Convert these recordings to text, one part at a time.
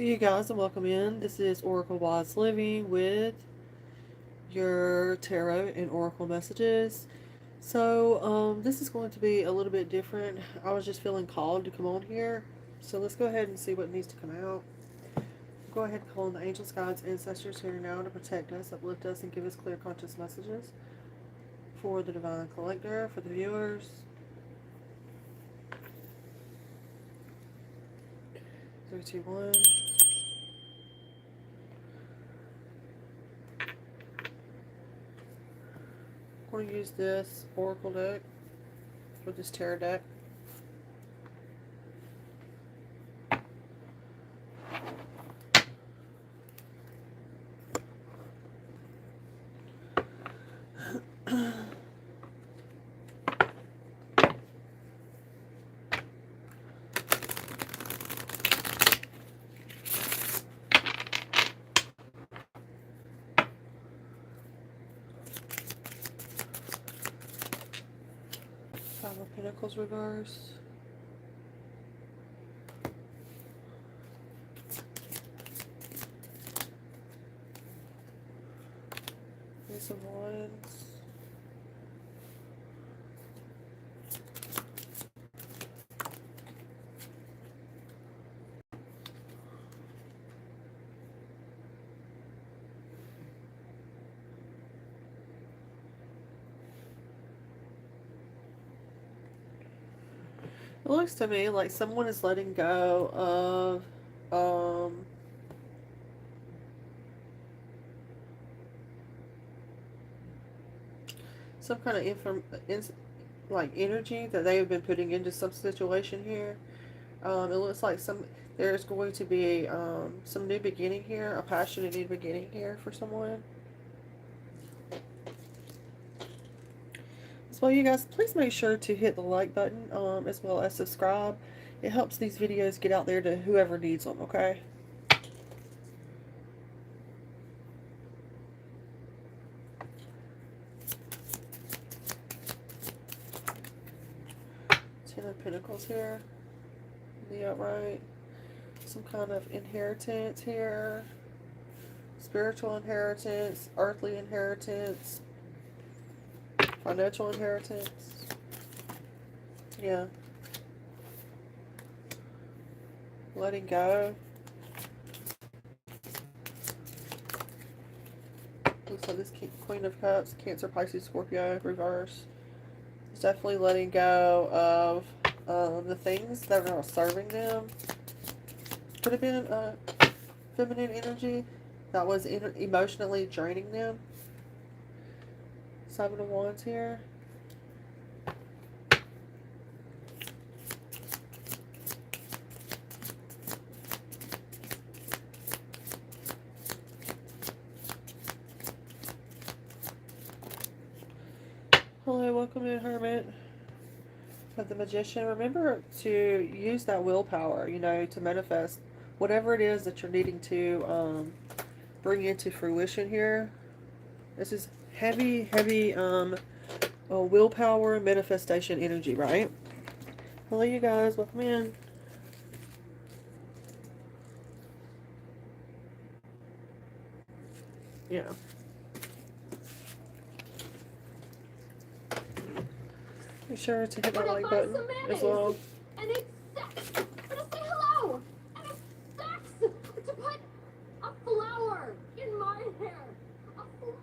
You guys, and welcome in. This is Oracle Wise Living with your tarot and oracle messages. This is going to be a little bit different. I was just feeling called to come on here. So let's go ahead and see what needs to come out. Go ahead and call on the angels, guides, ancestors here now to protect us, uplift us, and give us clear conscious messages for the divine collector, for the viewers. 3, 2, 1. I'm going to use this oracle deck for this tarot deck. Five of Pentacles reverse. Ace of Wands. It looks to me like someone is letting go of some kind of energy that they have been putting into some situation here. It looks like there's going to be some new beginning here, a passionate new beginning here for someone. So you guys, please make sure to hit the like button as well as subscribe. It helps these videos get out there to whoever needs them, okay? Ten of Pentacles here, the upright. Some kind of inheritance here. Spiritual inheritance, earthly inheritance, financial inheritance. Yeah. Letting go. Looks like this Queen of Cups, Cancer, Pisces, Scorpio, reverse. It's definitely letting go of the things that are not serving them. Could have been feminine energy that was emotionally draining them. Seven of Wands here. Hello, welcome in, Hermit. Of the Magician. Remember to use that willpower, to manifest whatever it is that you're needing to bring into fruition here. This is heavy willpower manifestation energy, right? Hello, you guys. Welcome in. Yeah. Be sure to hit the like button as well. And it's sex to say hello. And it's sex to put a flower in my hair. A flower.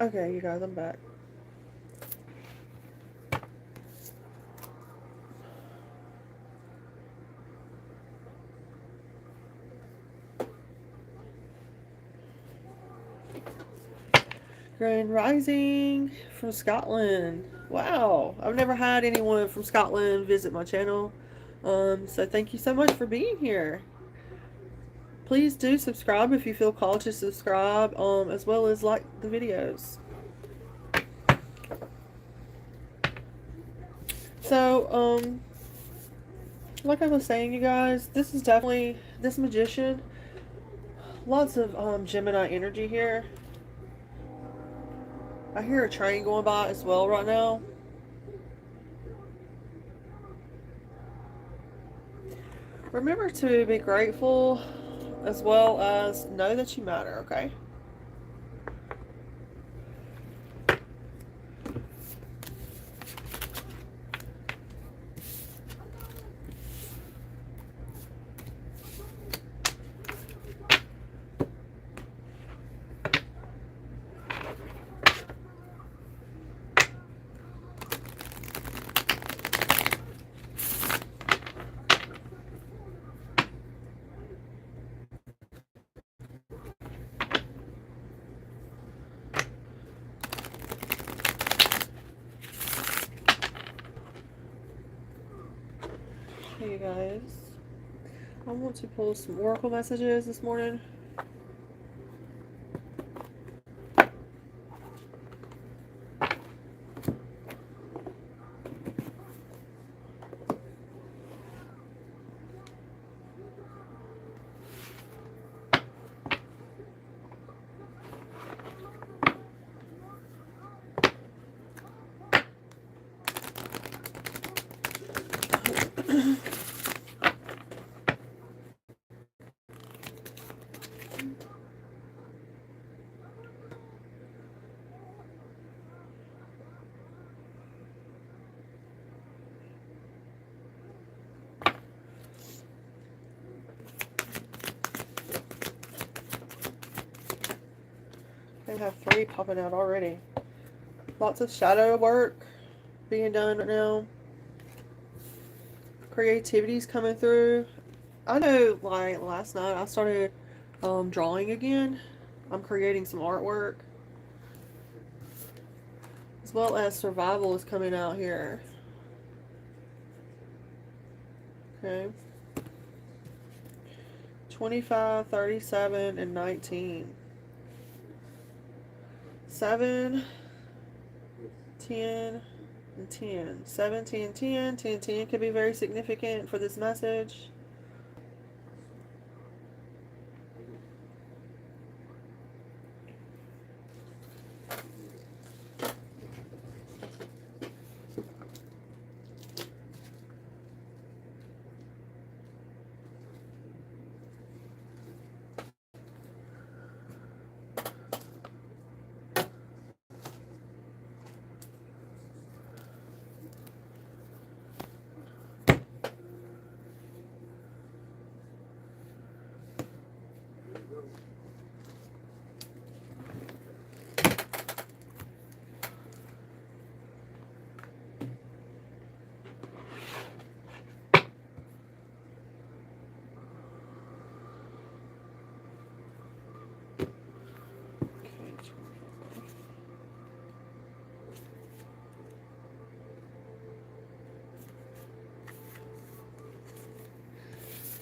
Okay, you guys, I'm back. Grand Rising from Scotland. Wow, I've never had anyone from Scotland visit my channel. So thank you so much for being here. Please do subscribe if you feel called to subscribe, as well as like the videos. So, like I was saying, you guys, this is definitely this magician. Lots of Gemini energy here. I hear a train going by as well right now. Remember to be grateful as well as know that you matter, okay? Hey, you guys. I want to pull some oracle messages this morning. I have 3 popping out already. Lots of shadow work being done right now. Creativity's coming through. I know, like, last night I started drawing again. I'm creating some artwork. As well as survival is coming out here. Okay. 25, 37, and 19. 7, 10, and 10. 7, 10, 10. 10, 10 could be very significant for this message.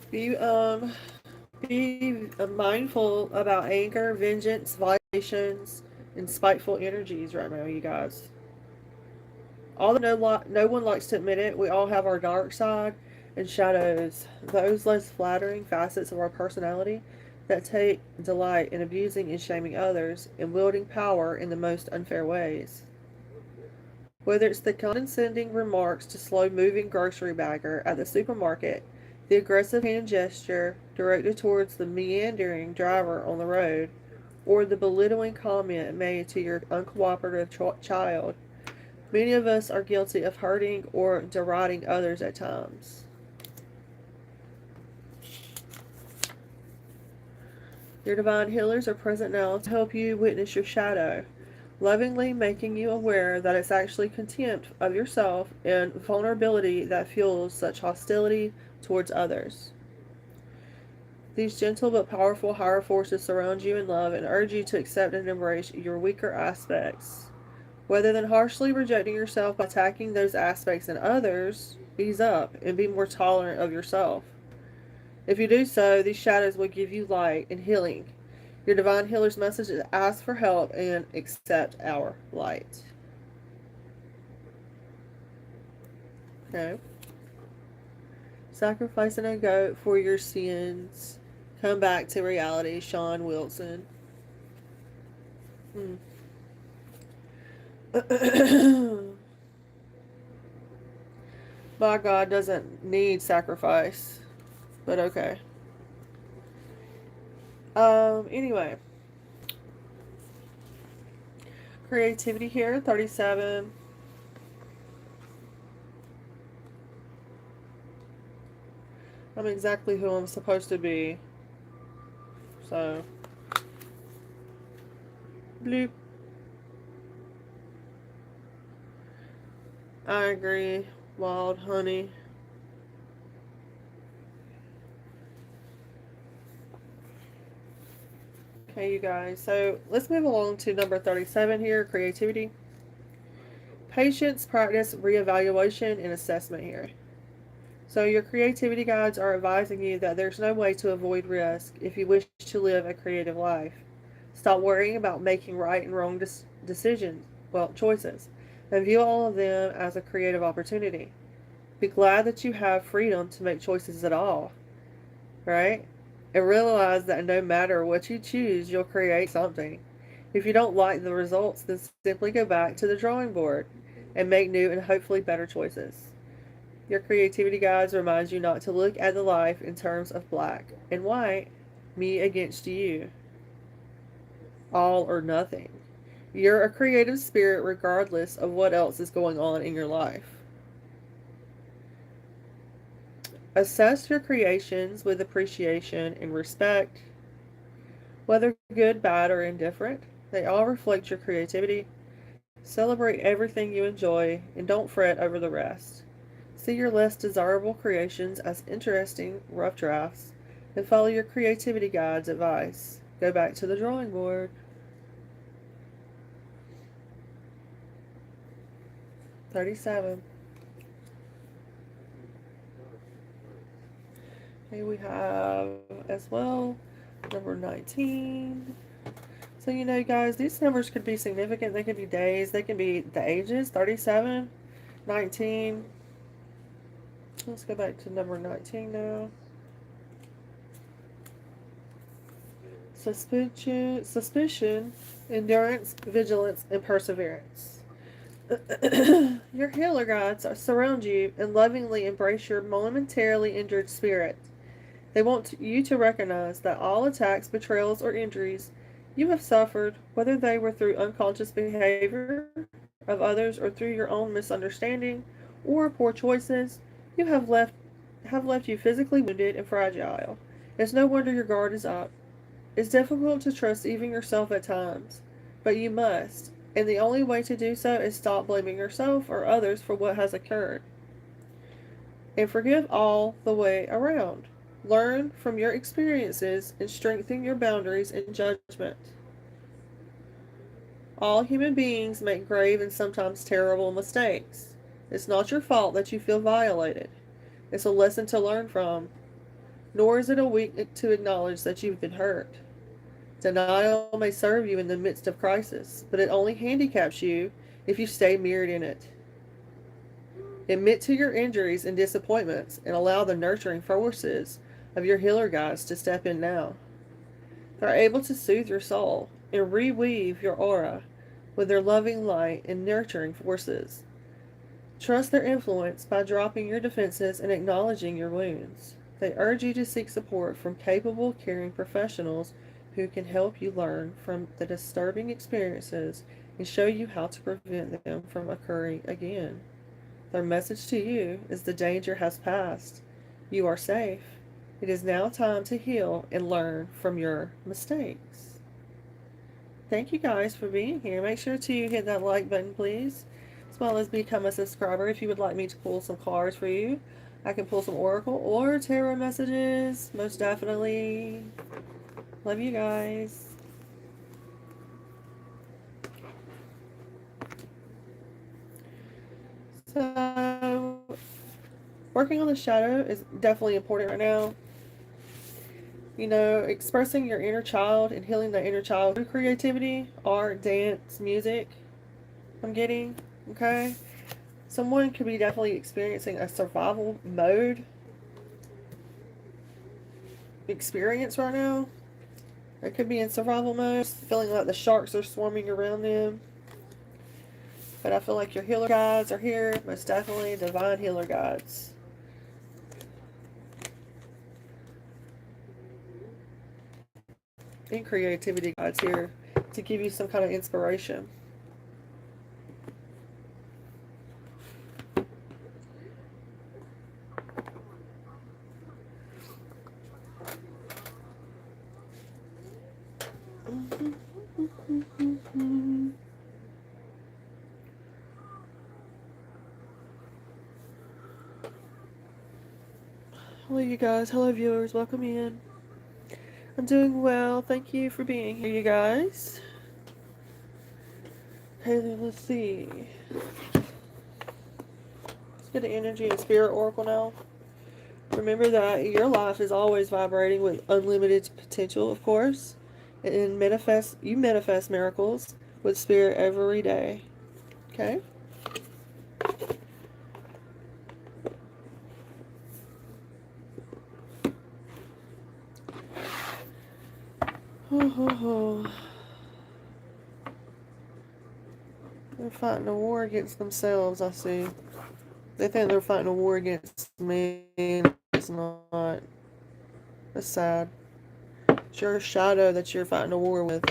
Be mindful about anger, vengeance, violations, and spiteful energies right now, you guys. Although no one likes to admit it, we all have our dark side and shadows, those less flattering facets of our personality that take delight in abusing and shaming others and wielding power in the most unfair ways. Whether it's the condescending remarks to slow-moving grocery bagger at the supermarket, the aggressive hand gesture directed towards the meandering driver on the road, or the belittling comment made to your uncooperative child, many of us are guilty of hurting or deriding others at times. Your divine healers are present now to help you witness your shadow. lovingly making you aware that it's actually contempt of yourself and vulnerability that fuels such hostility towards others. These gentle but powerful higher forces surround you in love and urge you to accept and embrace your weaker aspects. Rather than harshly rejecting yourself by attacking those aspects in others, ease up and be more tolerant of yourself. If you do so, these shadows will give you light and healing. Your divine healer's message is ask for help and accept our light. Okay. Sacrificing a goat for your sins. Come back to reality, Sean Wilson. Hmm. My God doesn't need sacrifice. But okay. Anyway. Creativity here, 37. I'm exactly who I'm supposed to be. So, bloop. I agree. Wild honey. Okay, you guys. So, let's move along to number 37 here, creativity. Patience, practice, reevaluation, and assessment here. So, your creativity guides are advising you that there's no way to avoid risk if you wish to live a creative life. Stop worrying about making right and wrong decisions, choices, and view all of them as a creative opportunity. Be glad that you have freedom to make choices at all, right? And realize that no matter what you choose, you'll create something. If you don't like the results, then simply go back to the drawing board and make new and hopefully better choices. Your creativity guides remind you not to look at the life in terms of black and white, me against you, all or nothing. You're a creative spirit regardless of what else is going on in your life. Assess your creations with appreciation and respect, whether good, bad, or indifferent. They all reflect your creativity. Celebrate everything you enjoy and don't fret over the rest. See your less desirable creations as interesting, rough drafts and follow your creativity guide's advice. Go back to the drawing board. 37. Here we have as well number 19. So, guys, these numbers could be significant. They could be days, they can be the ages 37, 19. Let's go back to number 19 now. Suspicion, endurance, vigilance, and perseverance. Your healer guides surround you and lovingly embrace your momentarily injured spirit. They want you to recognize that all attacks, betrayals, or injuries you have suffered, whether they were through unconscious behavior of others or through your own misunderstanding or poor choices, you have left you physically wounded and fragile. It's no wonder your guard is up. It's difficult to trust even yourself at times, but you must, and the only way to do so is stop blaming yourself or others for what has occurred. And forgive all the way around. Learn from your experiences and strengthen your boundaries and judgment. All human beings make grave and sometimes terrible mistakes. It's not your fault that you feel violated. It's a lesson to learn from, nor is it a weakness to acknowledge that you've been hurt. Denial may serve you in the midst of crisis, but it only handicaps you if you stay mirrored in it. Admit to your injuries and disappointments and allow the nurturing forces of your healer guides to step in now. They're able to soothe your soul and reweave your aura with their loving light and nurturing forces. Trust their influence by dropping your defenses and acknowledging your wounds. They urge you to seek support from capable, caring professionals who can help you learn from the disturbing experiences and show you how to prevent them from occurring again. Their message to you is the danger has passed. You are safe. It is now time to heal and learn from your mistakes. Thank you guys for being here. Make sure to hit that like button, please, as well as become a subscriber if you would like me to pull some cards for you. I can pull some oracle or tarot messages, most definitely. Love you guys. So, working on the shadow is definitely important right now. You know, expressing your inner child and healing that inner child through creativity, art, dance, music. I'm getting, okay? Someone could be definitely experiencing a survival mode experience right now. It could be in survival mode, feeling like the sharks are swarming around them. But I feel like your healer guides are here, most definitely divine healer guides. And creativity guides here to give you some kind of inspiration. Hello, you guys. Hello, viewers. Welcome in. I'm doing well. Thank you for being here, you guys. Okay, let's see. Let's get the energy and spirit oracle now. Remember that your life is always vibrating with unlimited potential, of course. And you manifest miracles with spirit every day. Okay? They're fighting a war against themselves, I see. They think they're fighting a war against me, and it's not. That's sad. It's your shadow that you're fighting a war with.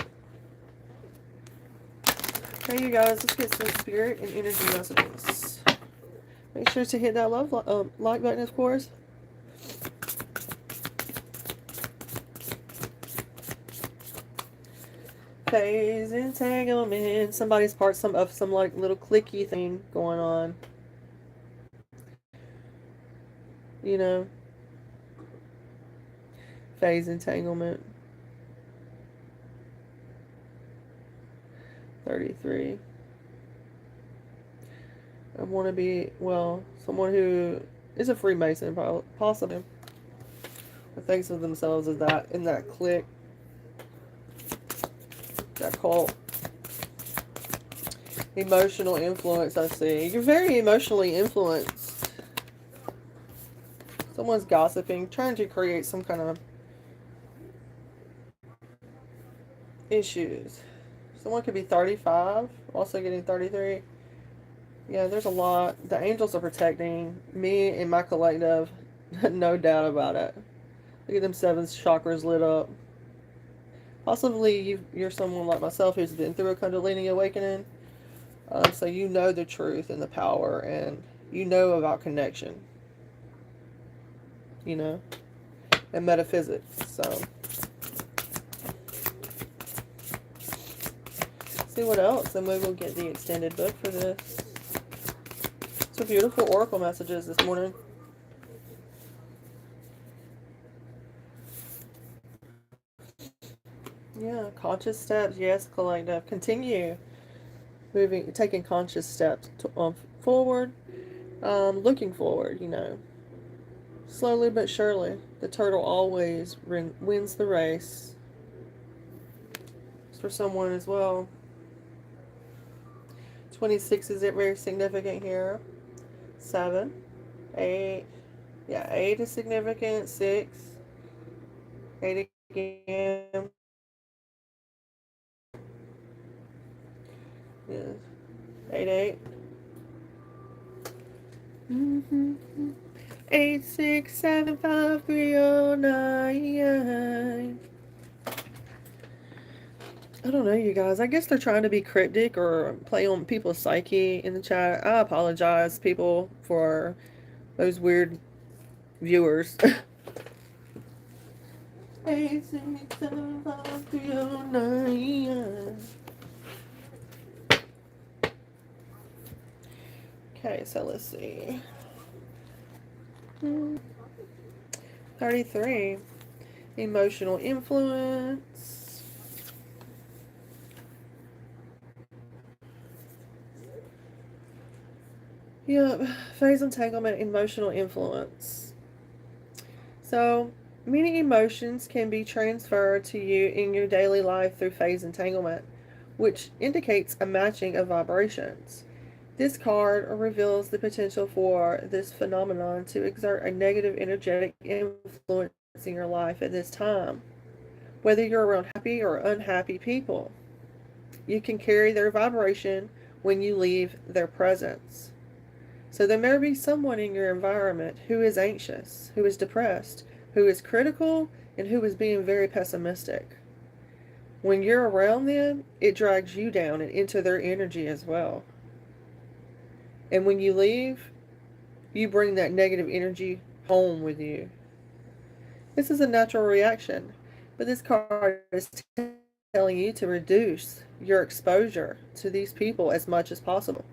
Okay, you guys, let's get some spirit and energy messages. Make sure to hit that like button, of course. Phase entanglement. Somebody's part of some like little clicky thing going on. You know, phase entanglement. 33. I want to be, well, someone who is a Freemason, possibly. Or thinks of themselves as that, in that clique, that cult. Emotional influence, I see. You're very emotionally influenced. Someone's gossiping, trying to create some kind of issues. Someone could be 35, also getting 33. Yeah, there's a lot. The angels are protecting me and my collective. No doubt about it. Look at them 7 chakras lit up. Possibly you're someone like myself who's been through a Kundalini awakening. So you know the truth and the power, and you know about connection. You know? And metaphysics. So. See what else, and we will get the extended book for this. Some beautiful oracle messages this morning. Yeah, conscious steps. Yes, collective. Continue moving, taking conscious steps forward. Looking forward, you know. Slowly but surely. The turtle always wins the race. It's for someone as well. 26 is it very significant here. 7, 8. Yeah, 8 is significant. 6. 8 again. Yes. 8, 8. 8, 6, 7, 5, 3, 0, 9. I don't know, you guys. I guess they're trying to be cryptic or play on people's psyche in the chat. I apologize, people, for those weird viewers. Okay, so let's see. 33. Emotional influence. Yep, phase entanglement, emotional influence. So, many emotions can be transferred to you in your daily life through phase entanglement, which indicates a matching of vibrations. This card reveals the potential for this phenomenon to exert a negative energetic influence in your life at this time. Whether you're around happy or unhappy people, you can carry their vibration when you leave their presence. So there may be someone in your environment who is anxious, who is depressed, who is critical, and who is being very pessimistic. When you're around them, it drags you down and into their energy as well. And when you leave, you bring that negative energy home with you. This is a natural reaction, but this card is telling you to reduce your exposure to these people as much as possible.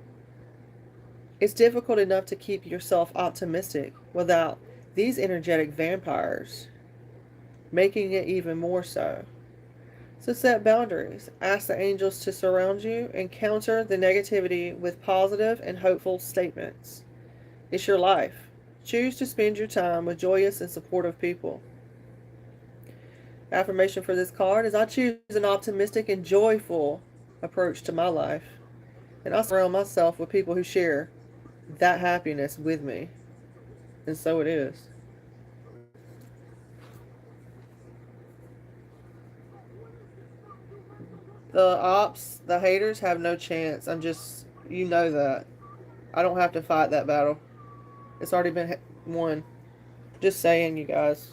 It's difficult enough to keep yourself optimistic without these energetic vampires, making it even more so. So set boundaries. Ask the angels to surround you and counter the negativity with positive and hopeful statements. It's your life. Choose to spend your time with joyous and supportive people. Affirmation for this card is I choose an optimistic and joyful approach to my life. And I surround myself with people who share that happiness with me. And so it is. The ops, the haters have no chance. You know that. I don't have to fight that battle. It's already been won. Just saying, you guys.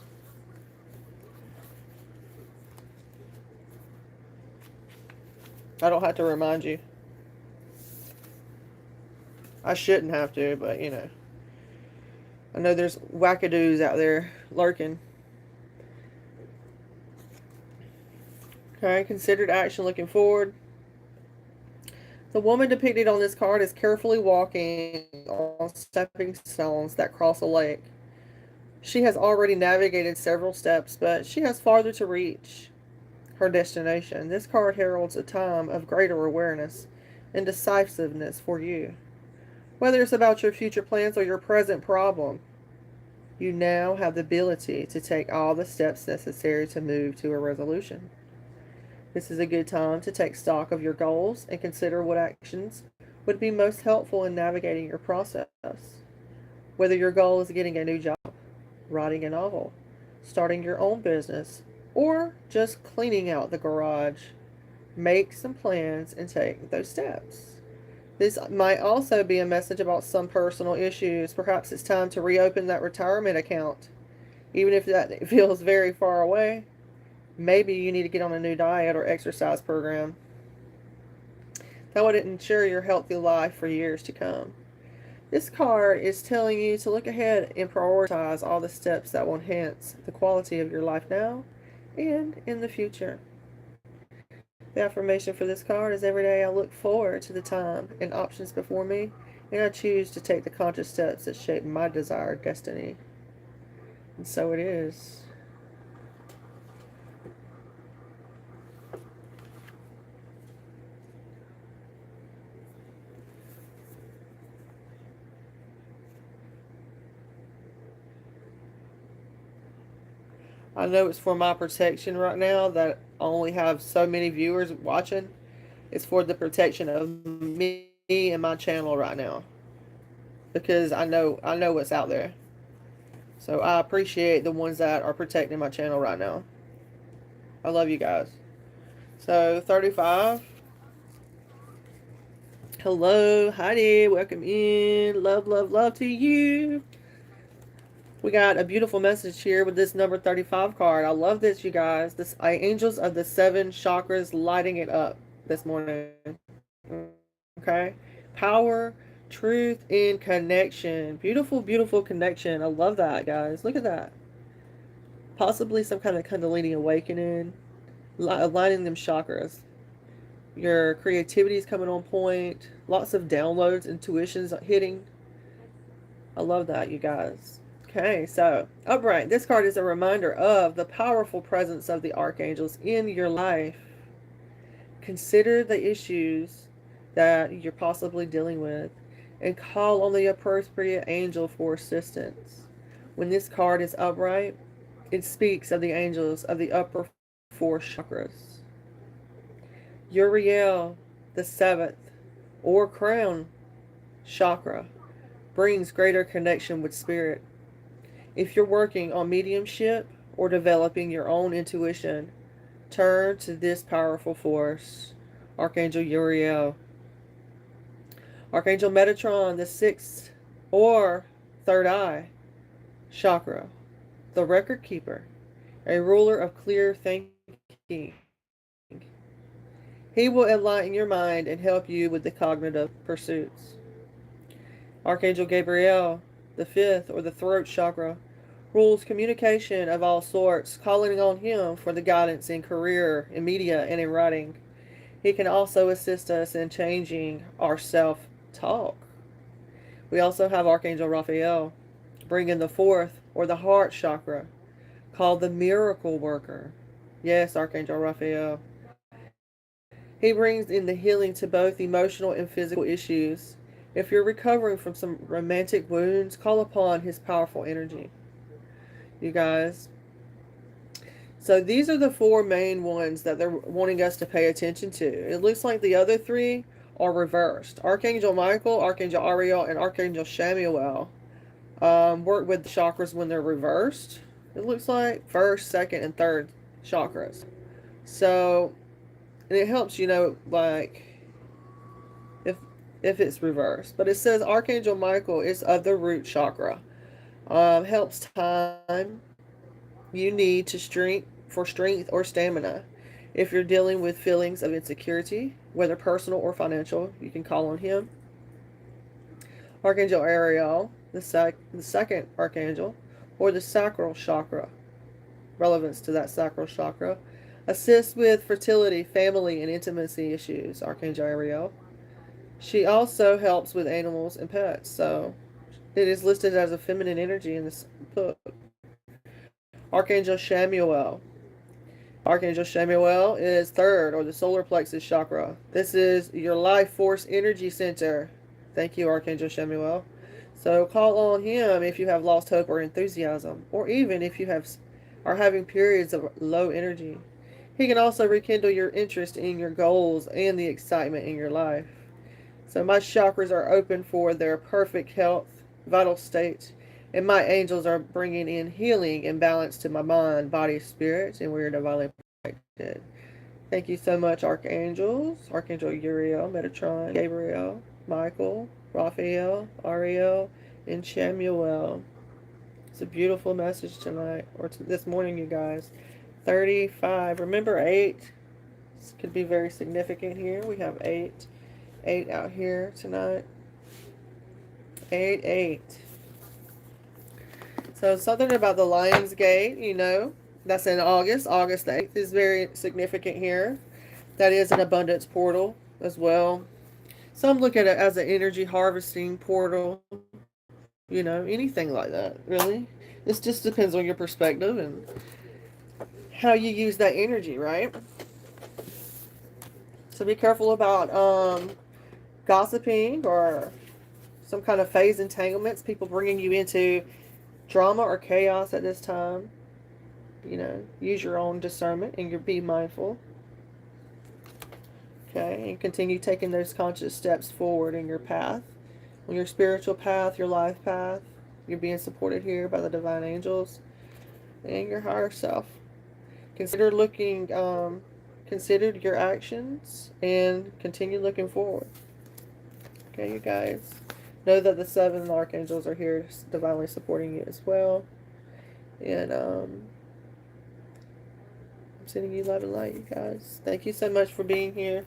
I don't have to remind you. I shouldn't have to, but you know. I know there's wackadoos out there lurking. Okay, considered action looking forward. The woman depicted on this card is carefully walking on stepping stones that cross a lake. She has already navigated several steps, but she has farther to reach her destination. This card heralds a time of greater awareness and decisiveness for you. Whether it's about your future plans or your present problem, you now have the ability to take all the steps necessary to move to a resolution. This is a good time to take stock of your goals and consider what actions would be most helpful in navigating your process. Whether your goal is getting a new job, writing a novel, starting your own business, or just cleaning out the garage, make some plans and take those steps. This might also be a message about some personal issues. Perhaps it's time to reopen that retirement account. Even if that feels very far away, maybe you need to get on a new diet or exercise program. That would ensure your healthy life for years to come. This card is telling you to look ahead and prioritize all the steps that will enhance the quality of your life now and in the future. The affirmation for this card is every day I look forward to the time and options before me, and I choose to take the conscious steps that shape my desired destiny. And so it is. I know it's for my protection right now that I only have so many viewers watching. It's for the protection of me and my channel right now. Because I know what's out there. So I appreciate the ones that are protecting my channel right now. I love you guys. So 35. Hello, Heidi. Welcome in. Love, love, love to you. We got a beautiful message here with this number 35 card. I love this, you guys. This Angels of the Seven Chakras lighting it up this morning. Okay? Power, truth, and connection. Beautiful, beautiful connection. I love that, guys. Look at that. possibly some kind of Kundalini awakening, aligning them chakras. Your creativity is coming on point. Lots of downloads, intuitions hitting. I love that, you guys. Okay, so upright. This card is a reminder of the powerful presence of the archangels in your life. Consider the issues that you're possibly dealing with and call on the appropriate angel for assistance. When this card is upright, it speaks of the angels of the upper four chakras. Uriel, the seventh, or crown chakra, brings greater connection with spirit. If you're working on mediumship or developing your own intuition, turn to this powerful force, Archangel Uriel. Archangel Metatron, the sixth or third eye chakra, the record keeper, a ruler of clear thinking. He will enlighten your mind and help you with the cognitive pursuits. Archangel Gabriel, the fifth or the throat chakra, rules communication of all sorts, calling on him for the guidance in career, in media, and in writing. He can also assist us in changing our self-talk. We also have Archangel Raphael, bringing the fourth or the heart chakra, called the miracle worker. Yes, Archangel Raphael. He brings in the healing to both emotional and physical issues. If you're recovering from some romantic wounds, call upon his powerful energy. You guys. So these are the four main ones that they're wanting us to pay attention to. It looks like the other three are reversed. Archangel Michael, Archangel Ariel, and Archangel Shamuel work with the chakras when they're reversed. It looks like first, second, and third chakras. So, and it helps, like if it's reversed. But it says Archangel Michael is of the root chakra. Helps time you need to strength or stamina. If you're dealing with feelings of insecurity, whether personal or financial, you can call on him. Archangel Ariel, the second archangel, or the sacral chakra, relevance to that sacral chakra, assists with fertility, family, and intimacy issues. Archangel Ariel. She also helps with animals and pets, so it is listed as a feminine energy in this book. Archangel Shamuel. Archangel Shamuel is third, or the solar plexus chakra. This is your life force energy center. Thank you, Archangel Shamuel. So call on him if you have lost hope or enthusiasm, or even if you are having periods of low energy. He can also rekindle your interest in your goals and the excitement in your life. So my chakras are open for their perfect health, vital state, and my angels are bringing in healing and balance to my mind, body, spirit, and we are divinely protected. Thank you so much, archangels. Archangel Uriel, Metatron, Gabriel, Michael, Raphael, Ariel, and Shamuel. It's a beautiful message tonight, or this morning, you guys. 35. Remember 8? This could be very significant here. We have 8. 8 out here tonight. 8, 8. So something about the Lion's Gate, that's in August. August the 8th is very significant here. That is an abundance portal as well. Some look at it as an energy harvesting portal. Anything like that, really. This just depends on your perspective and how you use that energy, right? So be careful about gossiping or some kind of phase entanglements, people bringing you into drama or chaos at this time. Use your own discernment and be mindful. Okay, and continue taking those conscious steps forward in your path. On your spiritual path, your life path, you're being supported here by the divine angels and your higher self. Consider your actions and continue looking forward. Okay, you guys. Know that the 7 archangels are here divinely supporting you as well. And I'm sending you love and light, you guys. Thank you so much for being here.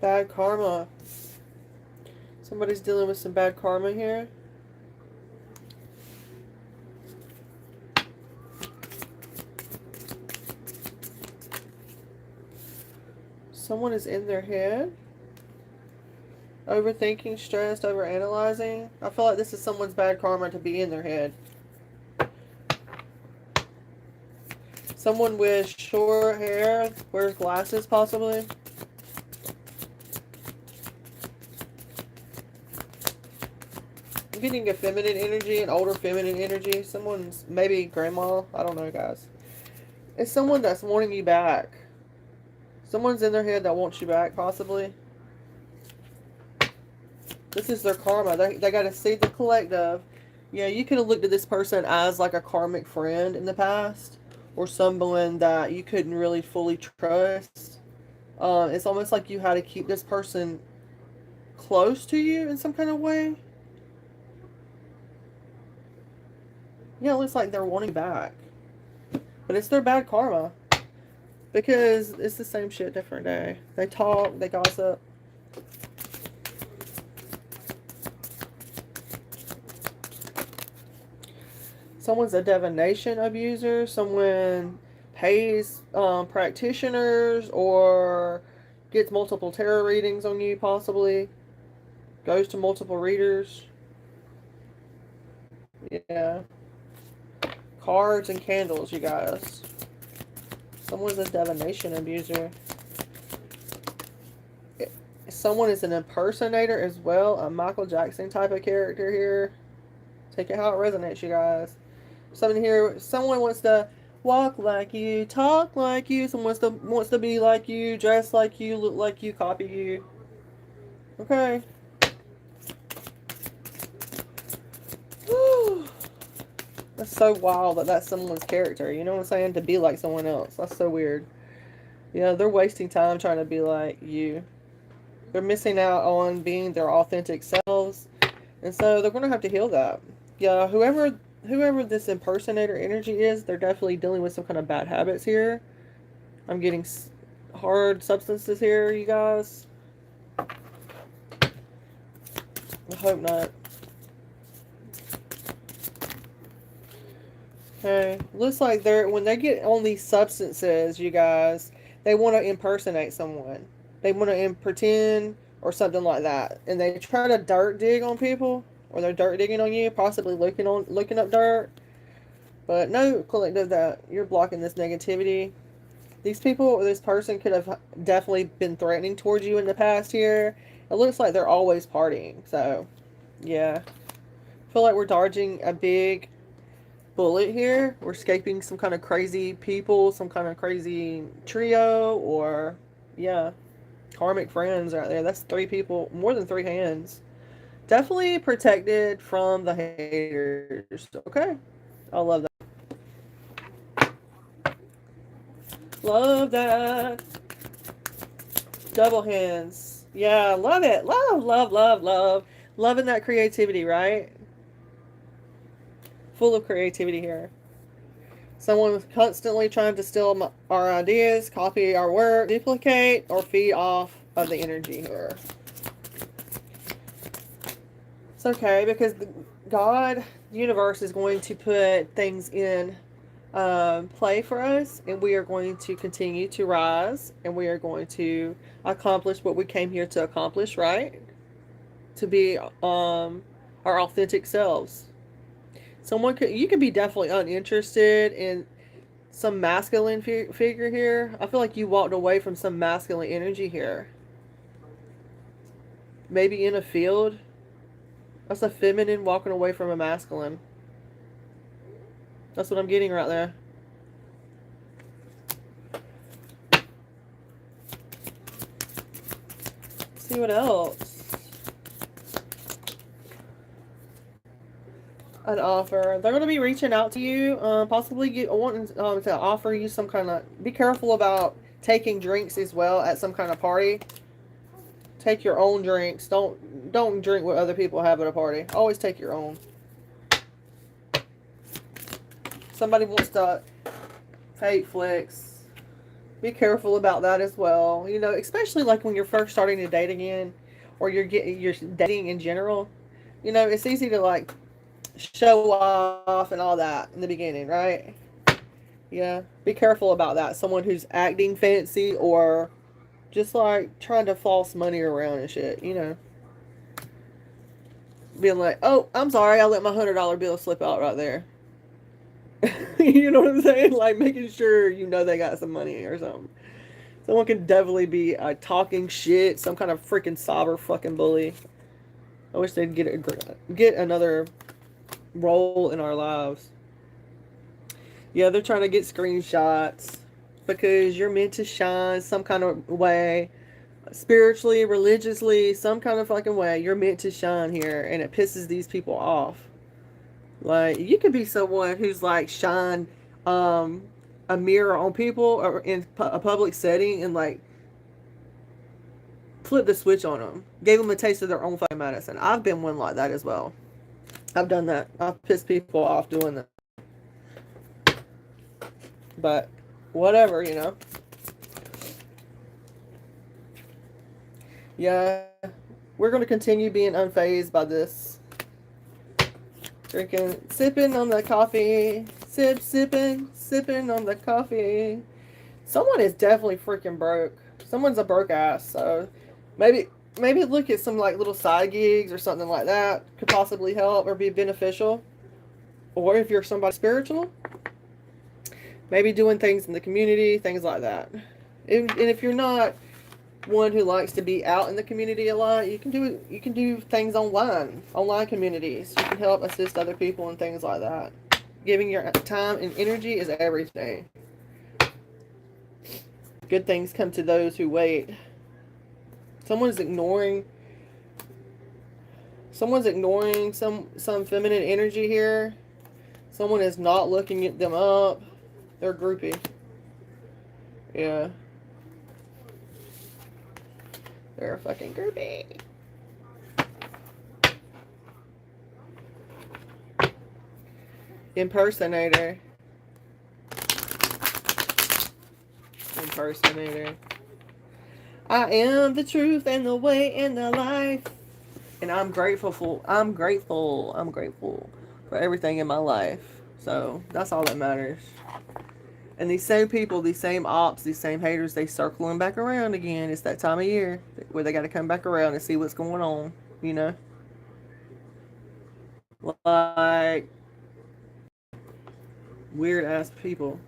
Bad karma. Somebody's dealing with some bad karma here. Someone is in their head. Overthinking, stressed, overanalyzing. I feel like this is someone's bad karma to be in their head. Someone with short hair, wears glasses possibly. I'm getting a feminine energy, an older feminine energy. Someone's, maybe grandma, I don't know, guys. It's someone that's wanting you back. Someone's in their head that wants you back, possibly. This is their karma. They got to see the collective. Yeah, you could have looked at this person as like a karmic friend in the past, or someone that you couldn't really fully trust. It's almost like you had to keep this person close to you in some kind of way. Yeah, it looks like they're wanting back. But it's their bad karma. Because it's the same shit, different day. They talk, they gossip. Someone's a divination abuser. Someone pays practitioners or gets multiple tarot readings on you, possibly. Goes to multiple readers. Yeah. Cards and candles, you guys. Someone's a divination abuser. Someone is an impersonator as well. A Michael Jackson type of character here. Take it how it resonates, you guys. Someone here, someone wants to walk like you, talk like you. Someone wants to be like you, dress like you, look like you, copy you. Okay. That's so wild that that's someone's character. You know what I'm saying? To be like someone else. That's so weird. Yeah, they're wasting time trying to be like you. They're missing out on being their authentic selves. And so they're going to have to heal that. Yeah, whoever this impersonator energy is, they're definitely dealing with some kind of bad habits here. I'm getting hard substances here, you guys. I hope not. Okay, looks like when they get on these substances, you guys, they want to impersonate someone. They want to pretend or something like that, and they try to dirt dig on people, or they're dirt digging on you, possibly looking up dirt. But no, collective, that you're blocking this negativity. These people or this person could have definitely been threatening towards you in the past here. It looks like they're always partying. So, yeah, I feel like we're dodging a big bullet here. We're escaping some kind of crazy people, some kind of crazy trio, or yeah, karmic friends out there. That's 3 people, more than 3 hands. Definitely protected from the haters. Okay, I love that. Love that. Double hands. Yeah, love it. Love, love, love, love. Loving that creativity, right? Full of creativity here. Someone constantly trying to steal our ideas, copy our work, duplicate, or feed off of the energy here. It's okay, because God, the universe, is going to put things in play for us, and we are going to continue to rise, and we are going to accomplish what we came here to accomplish, right? To be our authentic selves. You could be definitely uninterested in some masculine figure here. I feel like you walked away from some masculine energy here. Maybe in a field. That's a feminine walking away from a masculine. That's what I'm getting right there. Let's see what else. An offer. They're going to be reaching out to you, possibly wanting to offer you some kind of. Be careful about taking drinks as well at some kind of party. Take your own drinks. Don't drink what other people have at a party. Always take your own. Somebody wants to fake flex. Be careful about that as well. You know, especially like when you're first starting to date again, or you're dating in general. You know, it's easy to like show off and all that in the beginning, right? Yeah. Be careful about that. Someone who's acting fancy or just like trying to floss money around and shit. You know, being like, "Oh, I'm sorry, I let my $100 bill slip out right there." You know what I'm saying? Like making sure you know they got some money or something. Someone can definitely be talking shit, some kind of freaking sobber fucking bully. I wish they'd get another role in our lives. Yeah, they're trying to get screenshots because you're meant to shine some kind of way, spiritually, religiously, some kind of fucking way. You're meant to shine here, and it pisses these people off. Like you could be someone who's like shine um, a mirror on people or in a public setting and like flip the switch on them, gave them a taste of their own fucking medicine. I've been one like that as well. I've done that. I've pissed people off doing that. But whatever, you know. Yeah, we're going to continue being unfazed by this. Drinking, sipping on the coffee. Sipping on the coffee. Someone is definitely freaking broke. Someone's a broke ass. So maybe look at some like little side gigs or something like that could possibly help or be beneficial. Or if you're somebody spiritual, maybe doing things in the community, things like that. And if you're not one who likes to be out in the community a lot, you can do things online communities. You can help assist other people and things like that. Giving your time and energy is everything. Good things come to those who wait. Someone's ignoring some feminine energy here. Someone is not looking at them up. They're groupie. Yeah. They're a fucking groupie. Impersonator. I am the truth and the way and the life. And I'm grateful for everything in my life. So that's all that matters. And these same people, these same ops, these same haters, they circling back around again. It's that time of year where they got to come back around and see what's going on, you know? Like weird ass people.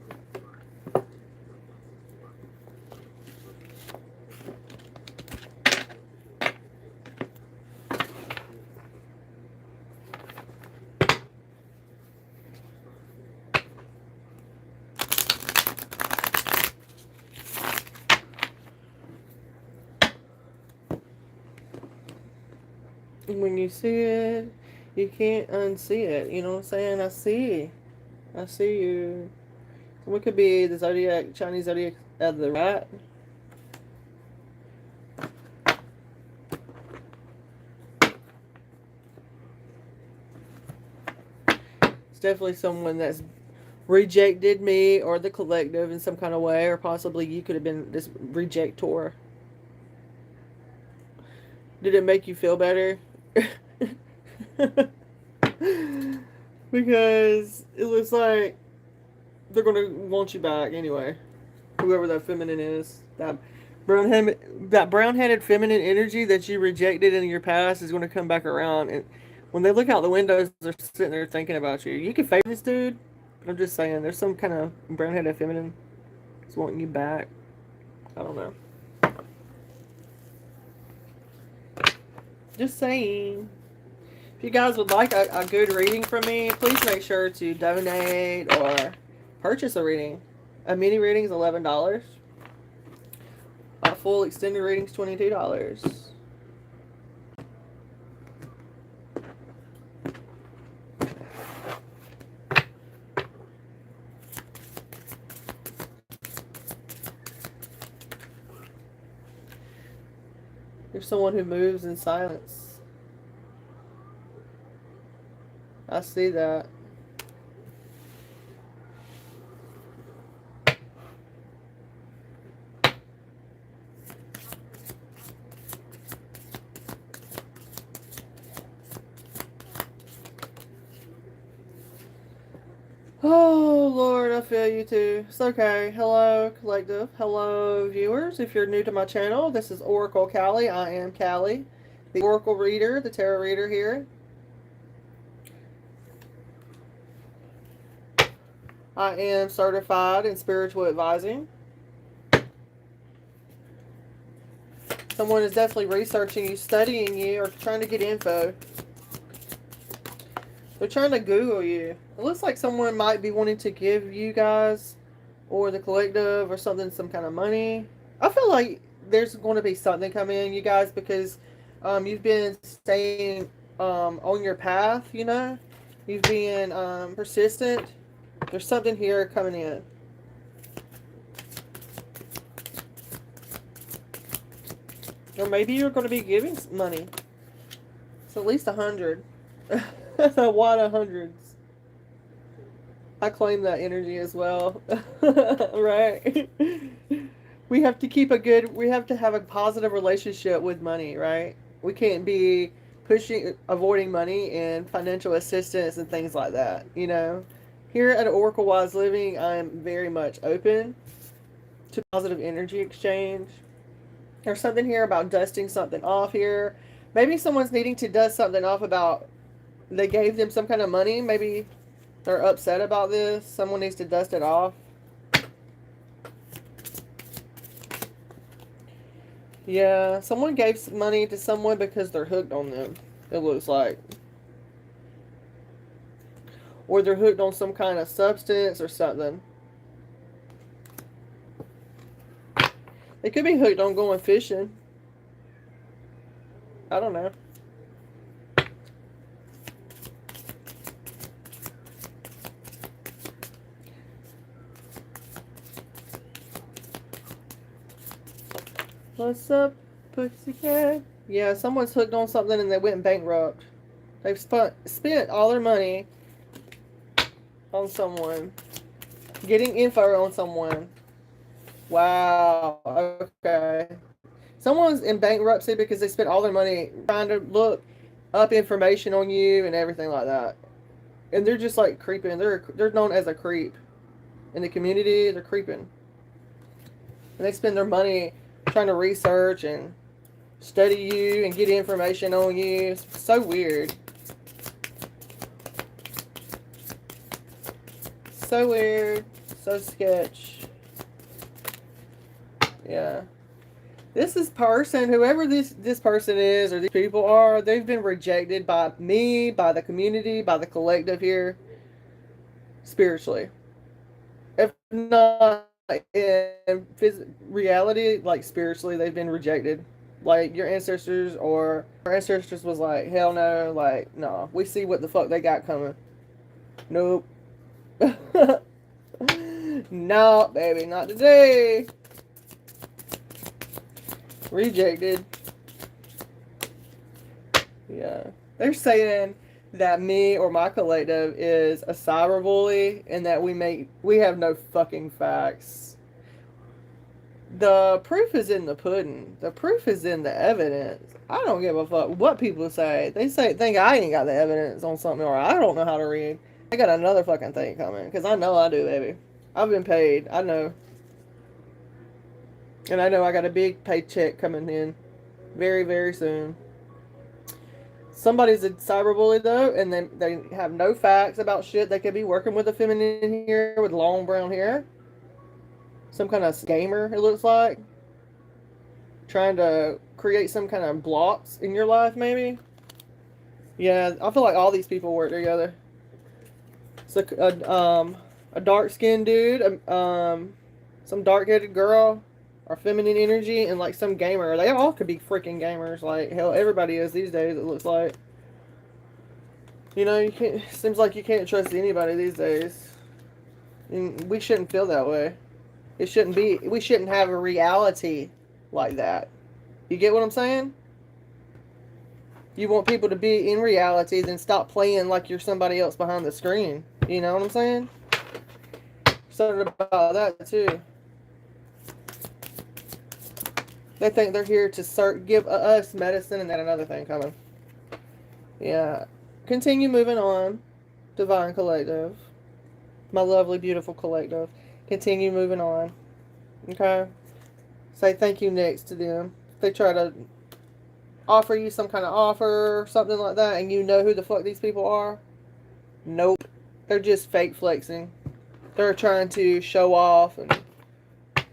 When you see it, you can't unsee it. You know what I'm saying? I see you. What could be the zodiac, Chinese zodiac of the rat? It's definitely someone that's rejected me or the collective in some kind of way, or possibly you could have been this rejector. Did it make you feel better? Because it looks like they're gonna want you back anyway. Whoever that feminine is, that brown-headed feminine energy that you rejected in your past is gonna come back around. And when they look out the windows, they're sitting there thinking about you. You can fake this dude, but I'm just saying, there's some kind of brown-headed feminine that's wanting you back. I don't know. Just saying. If you guys would like a good reading from me, please make sure to donate or purchase a reading. A mini reading is $11. A full extended reading is $22. You're someone who moves in silence. I see that. I feel you too. It's okay. Hello, collective. Hello, viewers. If you're new to my channel, this is Oracle Callie. I am Callie, the Oracle reader, the tarot reader here. I am certified in spiritual advising. Someone is definitely researching you, studying you, or trying to get info. They're trying to Google you. It looks like someone might be wanting to give you guys or the collective or something some kind of money. I feel like there's going to be something coming in, you guys, because you've been staying on your path, you know? You've been persistent. There's something here coming in. Or maybe you're going to be giving money. It's at least 100. A lot of hundreds. I claim that energy as well. Right? We have to have a positive relationship with money, right? We can't be avoiding money and financial assistance and things like that, you know? Here at Oracle Wise Living, I'm very much open to positive energy exchange. There's something here about dusting something off here. Maybe someone's needing to dust something off about they gave them some kind of money. Maybe they're upset about this. Someone needs to dust it off. Yeah, someone gave money to someone because they're hooked on them, it looks like. Or they're hooked on some kind of substance or something. They could be hooked on going fishing. I don't know. What's up, pussycat? Yeah, someone's hooked on something and they went bankrupt. They've spent all their money on someone. Getting info on someone. Wow, okay. Someone's in bankruptcy because they spent all their money trying to look up information on you and everything like that. And they're just like creeping. They're known as a creep. In the community, they're creeping. And they spend their money trying to research and study you and get information on you. It's so weird. So weird. So sketch. Yeah. This is person, whoever this person is or these people are, they've been rejected by me, by the community, by the collective here, spiritually. If not in reality, like spiritually, they've been rejected. Like your ancestors or our ancestors was like, hell no, like, no, we see what the fuck they got coming. Nope. No, baby, not today. Rejected. Yeah. They're saying that me or my collective is a cyberbully and that we have no fucking facts. The proof is in the pudding. The proof is in the evidence. I don't give a fuck what people say. They think I ain't got the evidence on something or I don't know how to read. I got another fucking thing coming because I know I do, baby. I've been paid. I know. And I know I got a big paycheck coming in very, very soon. Somebody's a cyberbully, though, and they have no facts about shit. They could be working with a feminine here with long brown hair. Some kind of gamer, it looks like. Trying to create some kind of blocks in your life, maybe. Yeah, I feel like all these people work together. It's like a dark-skinned dude, some dark-headed girl, or feminine energy, and like some gamer. They all could be freaking gamers. Like hell, everybody is these days. It looks like. You know, you can't. Seems like you can't trust anybody these days. And we shouldn't feel that way. It shouldn't be. We shouldn't have a reality like that. You get what I'm saying? You want people to be in reality, then stop playing like you're somebody else behind the screen. You know what I'm saying? Something about that too. They think they're here to give us medicine, and then another thing coming. Yeah. Continue moving on, Divine Collective. My lovely, beautiful collective. Continue moving on. Okay? Say thank you next to them. If they try to offer you some kind of offer or something like that and you know who the fuck these people are, nope. They're just fake flexing. They're trying to show off and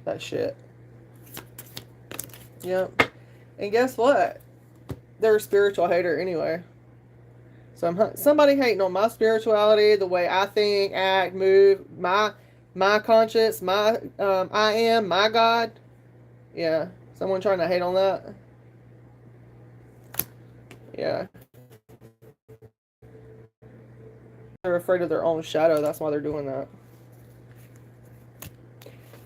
that shit. Yep. And guess what? They're a spiritual hater anyway. So somebody hating on my spirituality, the way I think, act, move, my conscience, my I am, my God. Yeah. Someone trying to hate on that. Yeah. They're afraid of their own shadow. That's why they're doing that.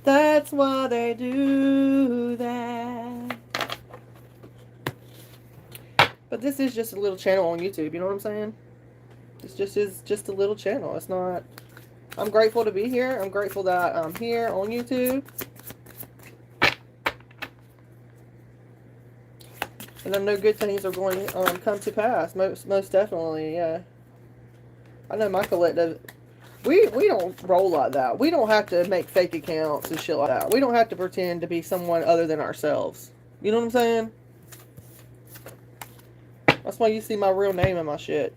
That's why they do that. But this is just a little channel on YouTube. You know what I'm saying? This just is just a little channel. It's not. I'm grateful to be here. I'm grateful that I'm here on YouTube. And I know good things are going to come to pass. Most definitely, yeah. I know my collective. We don't roll like that. We don't have to make fake accounts and shit like that. We don't have to pretend to be someone other than ourselves. You know what I'm saying? That's why you see my real name in my shit.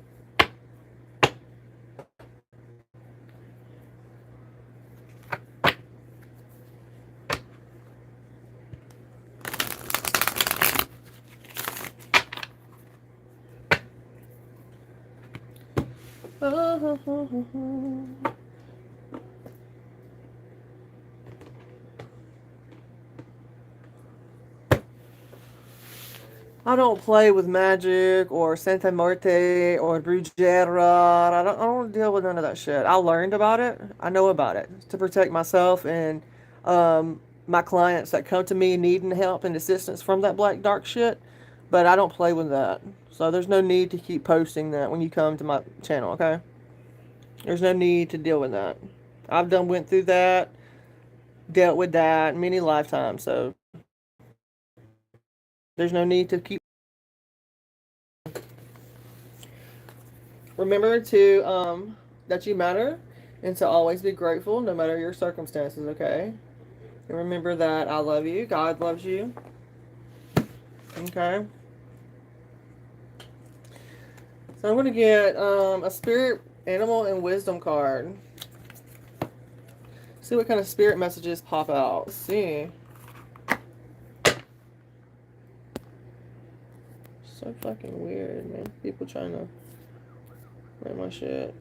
I don't play with magic or Santa Muerte or Brujeria. I don't deal with none of that shit. I learned about it. I know about it to protect myself and my clients that come to me needing help and assistance from that black dark shit. But I don't play with that. So there's no need to keep posting that when you come to my channel, okay? There's no need to deal with that. I've went through that, dealt with that many lifetimes. So there's no need to keep. Remember to that you matter and to always be grateful no matter your circumstances, okay? And remember that I love you, God loves you. Okay. So I'm gonna get a spirit, animal, and wisdom card. See what kind of spirit messages pop out. Let's see. So fucking weird, man. People trying to wear my shit.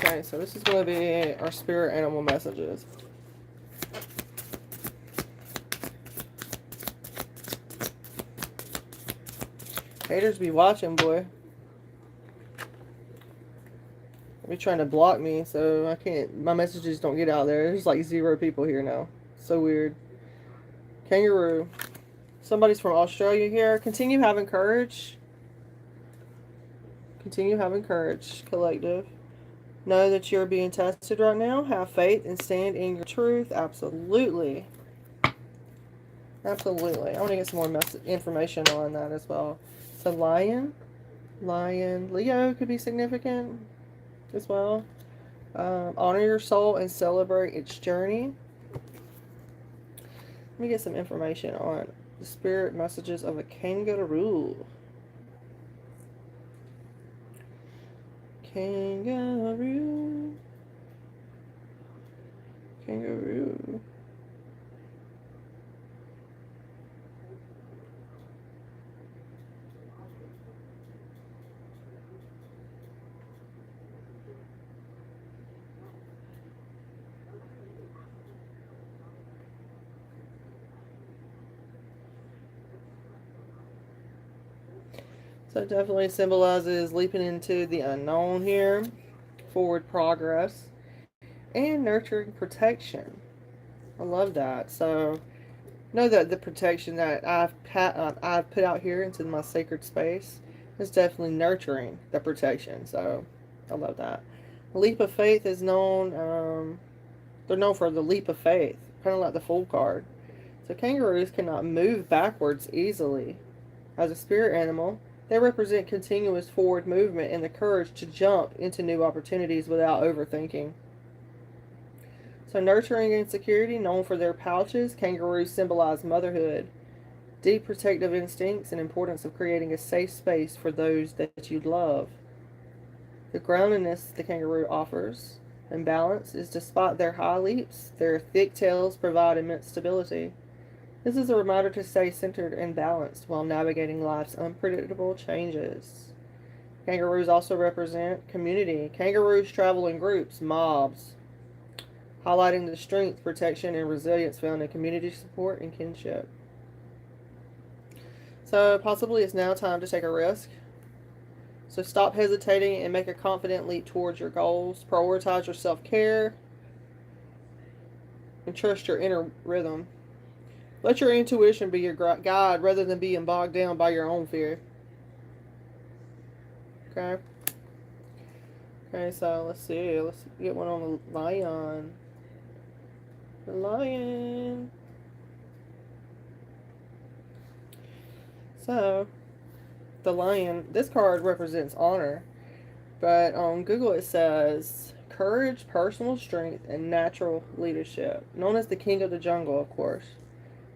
Okay, so this is going to be our spirit animal messages. Haters be watching, boy. They're trying to block me, so I can't. My messages don't get out there. There's like 0 people here now. So weird. Kangaroo. Somebody's from Australia here. Continue having courage. Continue having courage, collective. Know that you're being tested right now. Have faith and stand in your truth. Absolutely. Absolutely. I want to get some more information on that as well. So, lion. Lion. Leo could be significant as well. Honor your soul and celebrate its journey. Let me get some information on the spirit messages of a kangaroo. Kangaroo. Kangaroo. So it definitely symbolizes leaping into the unknown here. forward progress, and nurturing protection. I love that. So know that the protection that I've put out here into my sacred space is definitely nurturing the protection. So I love that. Leap of faith is known. They're known for the leap of faith, kind of like the Fool card. So kangaroos cannot move backwards easily. As a spirit animal, they represent continuous forward movement and the courage to jump into new opportunities without overthinking. So, nurturing and security, known for their pouches, kangaroos symbolize motherhood, deep protective instincts, and importance of creating a safe space for those that you love. The groundedness the kangaroo offers and balance is despite their high leaps, their thick tails provide immense stability. This is a reminder to stay centered and balanced while navigating life's unpredictable changes. Kangaroos also represent community. Kangaroos travel in groups, mobs, highlighting the strength, protection, and resilience found in community support and kinship. So, possibly it's now time to take a risk. So, stop hesitating and make a confident leap towards your goals. Prioritize your self care and trust your inner rhythm. Let your intuition be your guide rather than being bogged down by your own fear. Okay? Okay, so let's see. Let's get one on the lion. The lion. So, the lion, this card represents honor, but on Google it says courage, personal strength, and natural leadership, known as the king of the jungle, of course.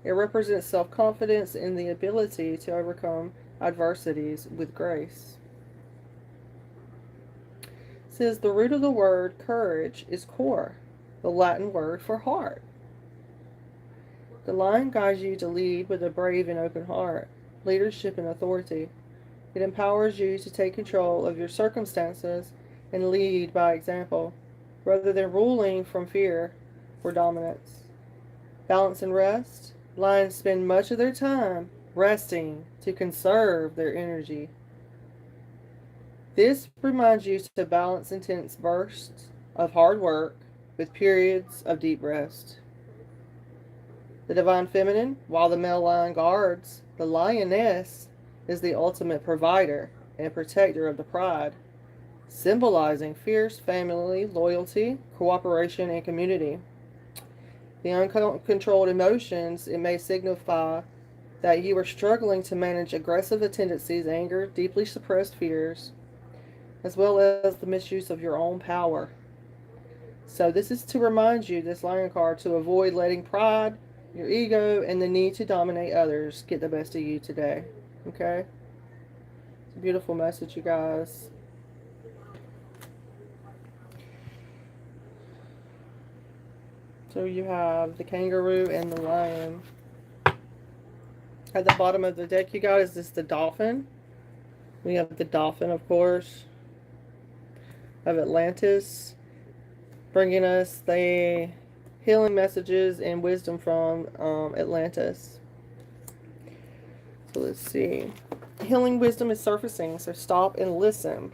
It represents self confidence and the ability to overcome adversities with grace. It says the root of the word courage is cor, the Latin word for heart. The lion guides you to lead with a brave and open heart, leadership and authority. It empowers you to take control of your circumstances and lead by example, rather than ruling from fear or dominance. Balance and rest. Lions spend much of their time resting to conserve their energy. This reminds you to balance intense bursts of hard work with periods of deep rest. The divine feminine, while the male lion guards, the lioness is the ultimate provider and protector of the pride, symbolizing fierce family loyalty, cooperation, and community. The uncontrolled emotions, it may signify that you are struggling to manage aggressive tendencies, anger, deeply suppressed fears, as well as the misuse of your own power. So this is to remind you, this lion card, to avoid letting pride, your ego, and the need to dominate others get the best of you today. Okay? It's a beautiful message, you guys. So you have the kangaroo and the lion. At the bottom of the deck, you guys, is the dolphin. We have the dolphin, of course, of Atlantis, bringing us the healing messages and wisdom from Atlantis. So let's see. Healing wisdom is surfacing, so stop and listen.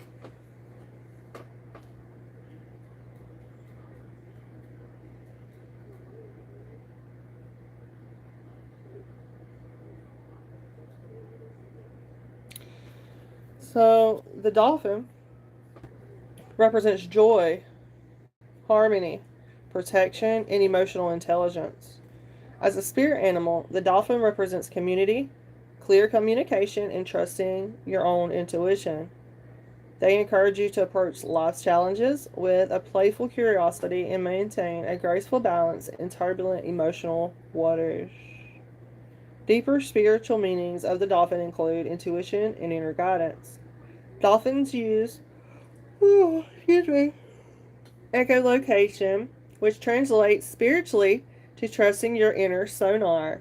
So the dolphin represents joy, harmony, protection, and emotional intelligence. As a spirit animal, the dolphin represents community, clear communication, and trusting your own intuition. They encourage you to approach life's challenges with a playful curiosity and maintain a graceful balance in turbulent emotional waters. Deeper spiritual meanings of the dolphin include intuition and inner guidance. Dolphins use echolocation, which translates spiritually to trusting your inner sonar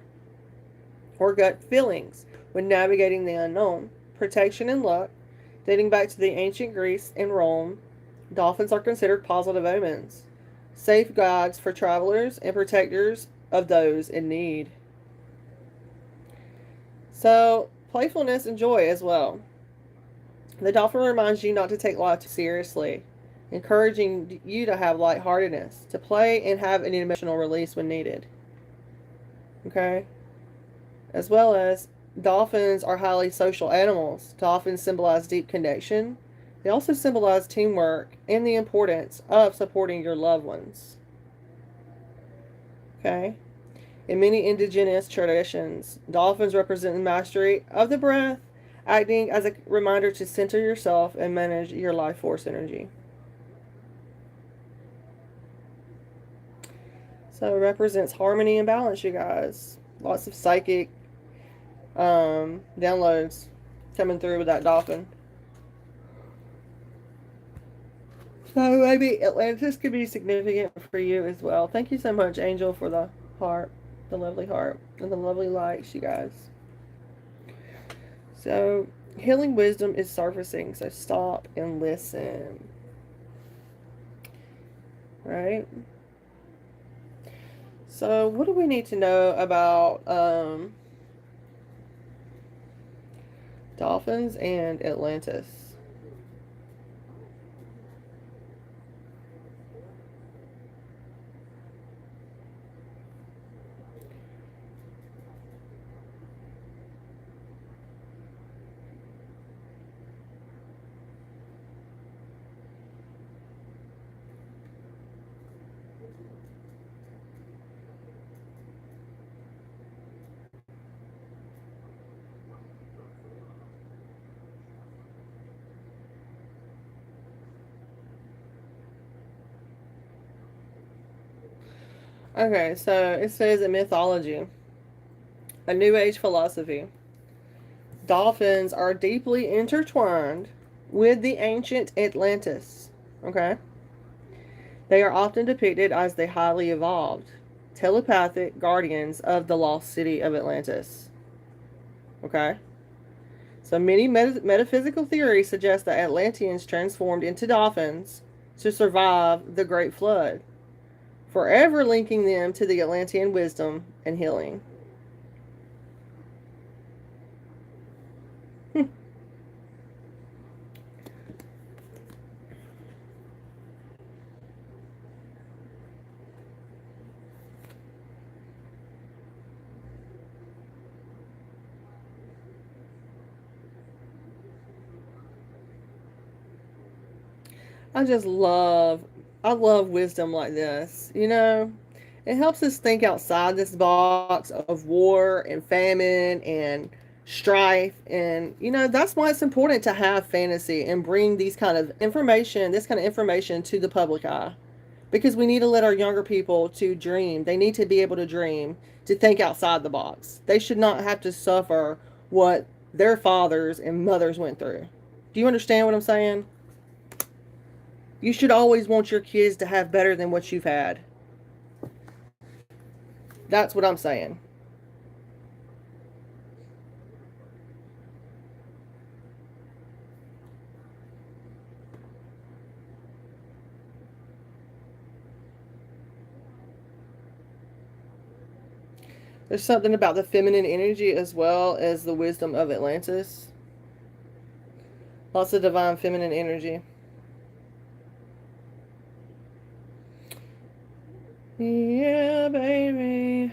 or gut feelings when navigating the unknown. Protection and luck, dating back to the ancient Greece and Rome, dolphins are considered positive omens, safe guides for travelers and protectors of those in need. So, playfulness and joy as well. The dolphin reminds you not to take life too seriously. encouraging you to have lightheartedness, to play and have an emotional release when needed. Okay? As well as dolphins are highly social animals. Dolphins symbolize deep connection. They also symbolize teamwork and the importance of supporting your loved ones. Okay? In many indigenous traditions, dolphins represent the mastery of the breath, acting as a reminder to center yourself and manage your life force energy. So it represents harmony and balance, you guys. Lots of psychic downloads coming through with that dolphin. So maybe Atlantis could be significant for you as well. Thank you so much, Angel, for the lovely heart, and the lovely likes, you guys. So healing wisdom is surfacing, so stop and listen. Right? So what do we need to know about dolphins and Atlantis? Okay, so it says in mythology, a New Age philosophy, dolphins are deeply intertwined with the ancient Atlantis. Okay? They are often depicted as the highly evolved, telepathic guardians of the lost city of Atlantis. Okay? So many metaphysical theories suggest that Atlanteans transformed into dolphins to survive the Great Flood, forever linking them to the Atlantean wisdom and healing. I just love I love wisdom like this. You know, it helps us think outside this box of war and famine and strife, and that's why it's important to have fantasy and bring this kind of information to the public eye, because we need to let our younger people to dream. They need to be able to dream, to think outside the box. They should not have to suffer what their fathers and mothers went through. Do you understand what I'm saying? You should always want your kids to have better than what you've had. That's what I'm saying. There's something about the feminine energy as well as the wisdom of Atlantis. Lots of divine feminine energy. Yeah, baby.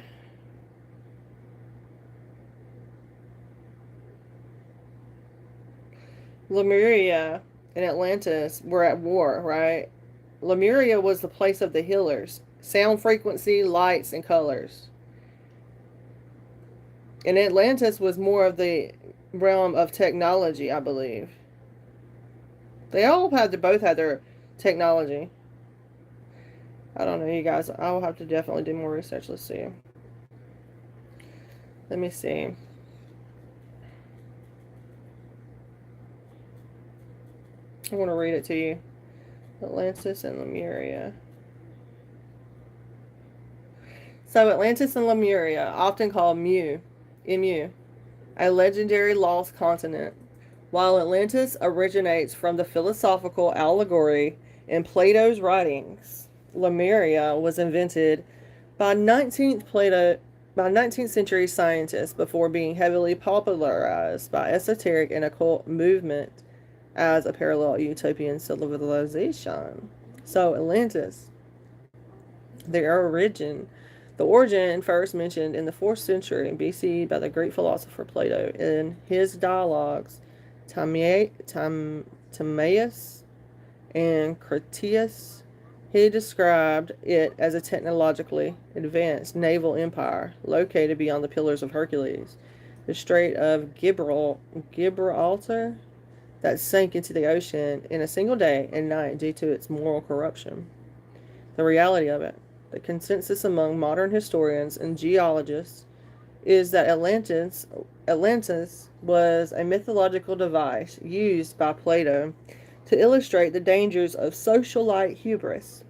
Lemuria and Atlantis were at war, right? Lemuria was the place of the healers, sound frequency, lights, and colors. And Atlantis was more of the realm of technology, I believe. Both had their technology. I don't know, you guys. I'll have to definitely do more research. Let's see. Let me see. I want to read it to you. Atlantis and Lemuria. So Atlantis and Lemuria, often called Mu, a legendary lost continent. While Atlantis originates from the philosophical allegory in Plato's writings, Lemuria was invented by 19th century scientists before being heavily popularized by esoteric and occult movement as a parallel utopian civilization. So Atlantis, their origin, the origin first mentioned in the 4th century BC by the Greek philosopher Plato in his dialogues Timaeus and Critias. He described it as a technologically advanced naval empire located beyond the Pillars of Hercules, the Strait of Gibraltar, that sank into the ocean in a single day and night due to its moral corruption. The reality of it, the consensus among modern historians and geologists, is that Atlantis was a mythological device used by Plato to illustrate the dangers of socialite hubris,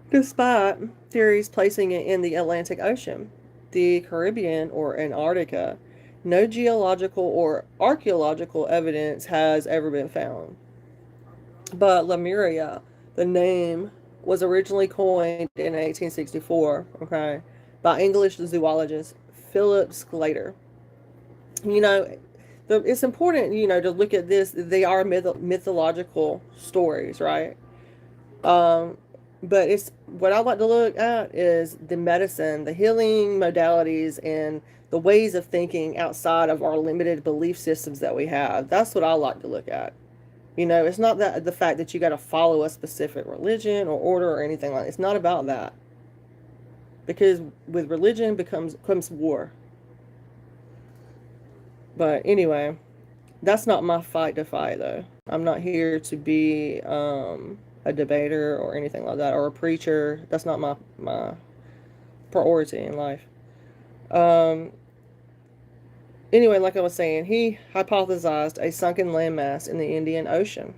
despite theories placing it in the Atlantic Ocean, the Caribbean, or Antarctica. No geological or archaeological evidence has ever been found. But Lemuria, the name, was originally coined in 1864, okay, by English zoologist Philip Sclater. You know, it's important, to look at this. They are mythological stories, right? Um, but it's what I like to look at is the medicine, the healing modalities, and the ways of thinking outside of our limited belief systems that we have. That's what I like to look at. It's not that the fact that you got to follow a specific religion or order or anything like that. It's not about that. Because with religion comes war. But anyway, that's not my fight to fight, though. I'm not here to be a debater or anything like that, or a preacher. That's not my priority in life. Um, anyway, like I was saying, he hypothesized a sunken landmass in the Indian Ocean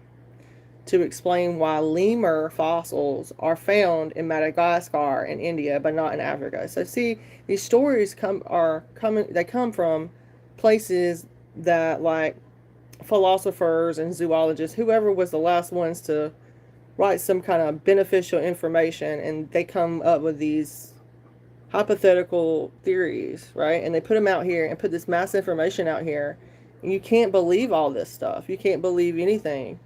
to explain why lemur fossils are found in Madagascar and India, but not in Africa. So see, these stories come from places that, like, philosophers and zoologists, whoever was the last ones to write some kind of beneficial information, and they come up with these hypothetical theories, right? And they put them out here and put this mass information out here. And you can't believe all this stuff. You can't believe anything.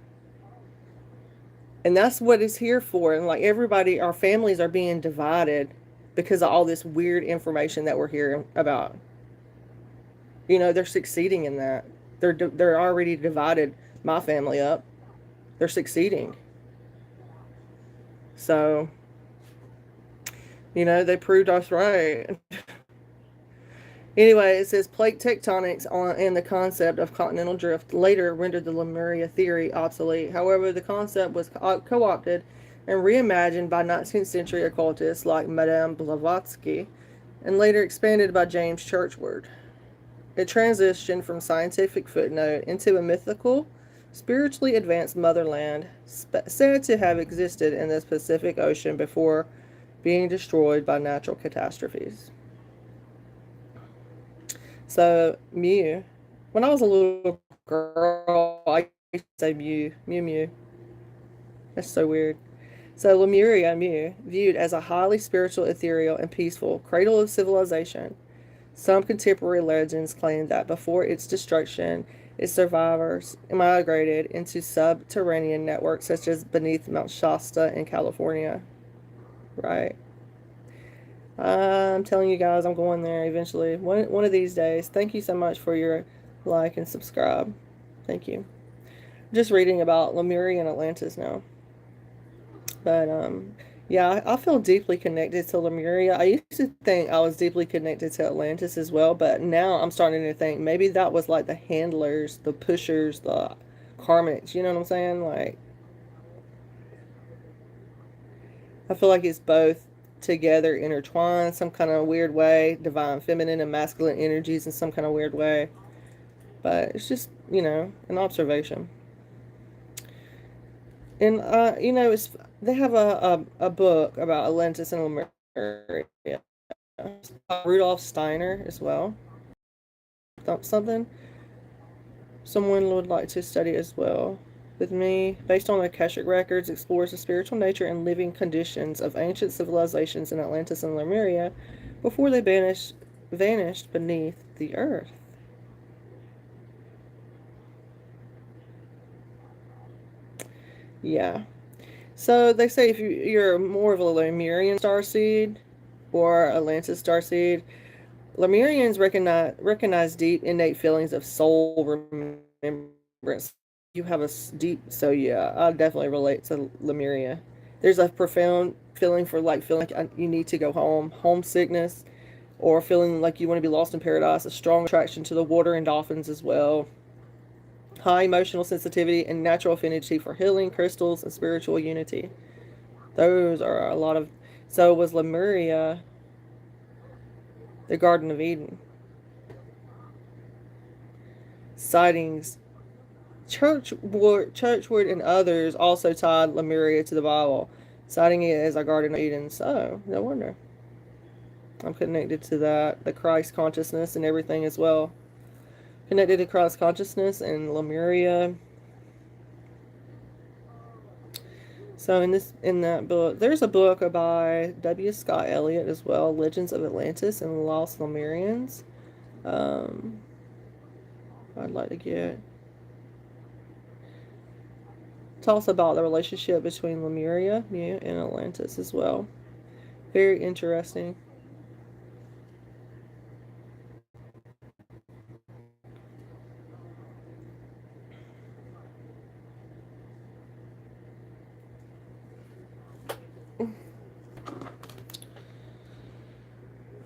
And that's what it's here for. And like everybody, our families are being divided because of all this weird information that we're hearing about. They're succeeding in that. They're already divided my family up. They're succeeding. So, they proved us right. Anyway, it says plate tectonics and the concept of continental drift later rendered the Lemuria theory obsolete. However, the concept was co-opted and reimagined by 19th century occultists like Madame Blavatsky and later expanded by James Churchward. It transitioned from scientific footnote into a mythical, spiritually advanced motherland said to have existed in the Pacific Ocean before being destroyed by natural catastrophes. So, Mew. When I was a little girl, I used to say Mew. Mew Mew. That's so weird. So, Lemuria, Mew, viewed as a highly spiritual, ethereal, and peaceful cradle of civilization. Some contemporary legends claim that before its destruction, its survivors migrated into subterranean networks such as beneath Mount Shasta in California. Right. I'm telling you guys, I'm going there eventually. One of these days. Thank you so much for your like and subscribe. Thank you. Just reading about Lemuria and Atlantis now. But yeah, I feel deeply connected to Lemuria. I used to think I was deeply connected to Atlantis as well, but now I'm starting to think maybe that was like the handlers, the pushers, the karmics. You know what I'm saying? Like, I feel like it's both together, intertwined, some kind of weird way, divine feminine and masculine energies in some kind of weird way. But it's just, an observation. And it's they have a book about Atlantis and Lemuria. Rudolf Steiner as well. Something someone would like to study as well with me, based on Akashic records, explores the spiritual nature and living conditions of ancient civilizations in Atlantis and Lemuria before they vanished beneath the earth. Yeah. So they say if you're more of a Lemurian starseed or Atlantis starseed, Lemurians recognize deep innate feelings of soul remembrance. You have a deep, so yeah, I definitely relate to Lemuria. There's a profound feeling for like feeling like you need to go home, homesickness, or feeling like you want to be lost in paradise. A strong attraction to the water and dolphins as well. High emotional sensitivity and natural affinity for healing, crystals, and spiritual unity. Those are a lot of. So was Lemuria the Garden of Eden? Sightings. Churchward and others also tied Lemuria to the Bible, citing it as a Garden of Eden. So, no wonder. I'm connected to that, the Christ consciousness and everything as well. Connected to Christ consciousness and Lemuria. So in that book, there's a book by W. Scott Elliott as well, Legends of Atlantis and the Lost Lemurians. Um, I'd like to get talks about the relationship between Lemuria, yeah, and Atlantis as well. Very interesting.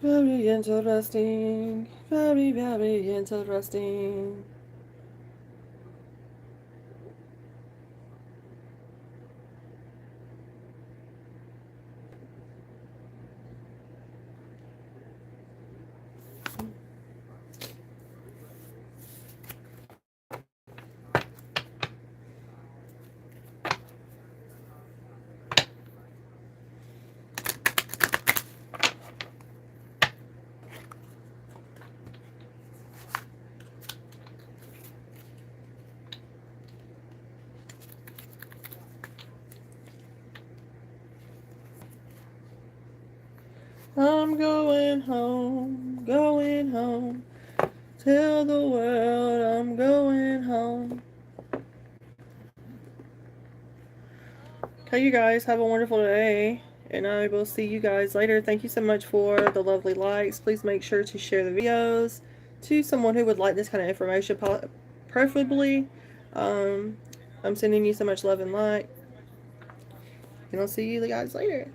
Very interesting. Very, very interesting. I'm going home, going home. Tell the world I'm going home. Okay, you guys have a wonderful day, and I will see you guys later. Thank you so much for the lovely likes. Please make sure to share the videos to someone who would like this kind of information, preferably. Um, I'm sending you so much love and light, and I'll see you guys later.